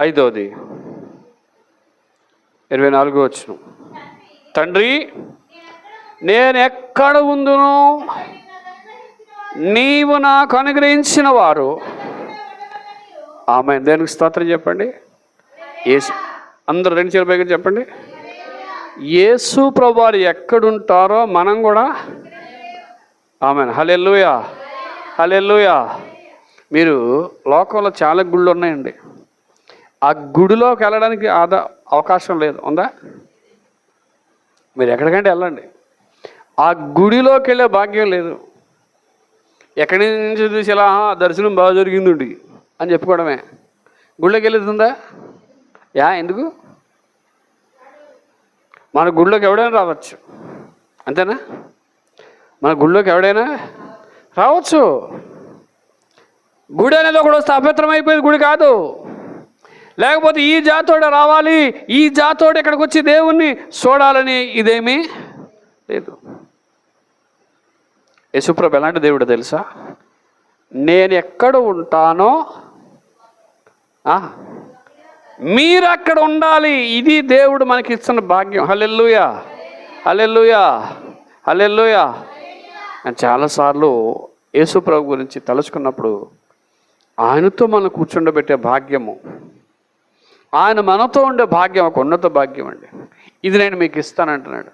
5వది 24వ వచనం. తండ్రి, నేను ఎక్కడ ఉందును నీవు నాకు అనుగ్రహించిన వారు. ఆమె దేనికి స్తోత్రం చెప్పండి. యేసు అందరూ 2 చేతుల పైకి చెప్పండి. యేసు ప్రభువారు ఎక్కడుంటారో మనం కూడా. ఆమెన్. హల్లెలూయా, హల్లెలూయా. మీరు లోకంలో చాలా గుళ్ళు ఉన్నాయండి. ఆ గుడిలోకి వెళ్ళడానికి అవకాశం లేదు, ఉందా? మీరు ఎక్కడికంటే వెళ్ళండి, ఆ గుడిలోకి వెళ్ళే భాగ్యం లేదు. ఎక్కడి నుంచి చూసి ఇలా దర్శనం బాగా జరిగిందండి అని చెప్పుకోవడమే. గుళ్ళోకి వెళ్ళేది ఎందుకు? మన గుళ్ళోకి ఎవడైనా రావచ్చు, అంతేనా? మన గుళ్ళోకి ఎవడైనా రావచ్చు. గుడి అనేది ఒకడు వస్తే అపవిత్రం అయిపోయేది గుడి కాదు. లేకపోతే ఈ జాతోడు రావాలి, ఈ జాతోడు ఇక్కడికి వచ్చి దేవుణ్ణి చూడాలని ఇదేమీ లేదు. యేసుప్రభు ఎలాంటి దేవుడు తెలుసా? నేను ఎక్కడ ఉంటానో మీరు అక్కడ ఉండాలి. ఇది దేవుడు మనకి ఇస్తున్న భాగ్యం. హల్లెలూయా, హల్లెలూయా, హల్లెలూయా. నేను చాలాసార్లు యేసుప్రభు గురించి తలుచుకున్నప్పుడు ఆయనతో మనం కూర్చుండబెట్టే భాగ్యము, ఆయన మనతో ఉండే భాగ్యం ఒక ఉన్నత భాగ్యం అండి. ఇది నేను మీకు ఇస్తానంటున్నాడు.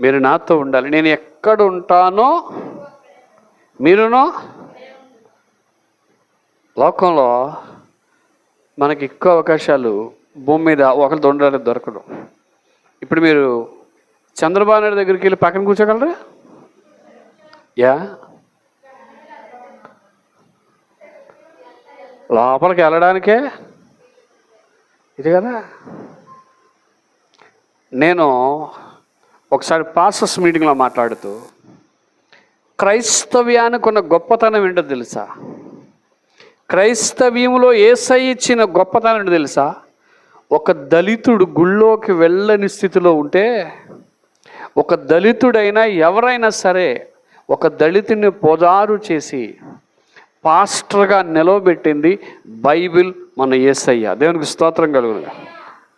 మీరు నాతో ఉండాలి. నేను ఎక్కడ ఉంటానో మీరునో. లోకంలో మనకి ఎక్కువ అవకాశాలు భూమి మీద ఒకరితో ఉండడానికి దొరకదు. ఇప్పుడు మీరు చంద్రబాబు నాయుడు దగ్గరికి వెళ్ళి పక్కన కూర్చోగలరా? లోపలికి వెళ్ళడానికే ఇది కదా. నేను ఒకసారి పాస్టర్స్ మీటింగ్లో మాట్లాడుతూ క్రైస్తవ్యానికి ఉన్న గొప్పతనం ఏంటో తెలుసా? క్రైస్తవ్యంలో యేసయ్య ఇచ్చిన గొప్పతనం ఏంటో తెలుసా? ఒక దళితుడు గుళ్ళోకి వెళ్ళని స్థితిలో ఉంటే, ఒక దళితుడైనా ఎవరైనా సరే ఒక దళితుని పొదారు చేసి పాస్టర్గా నిలవబెట్టింది బైబిల్, మన యేసయ్య. దేవునికి స్తోత్రం కలుగును.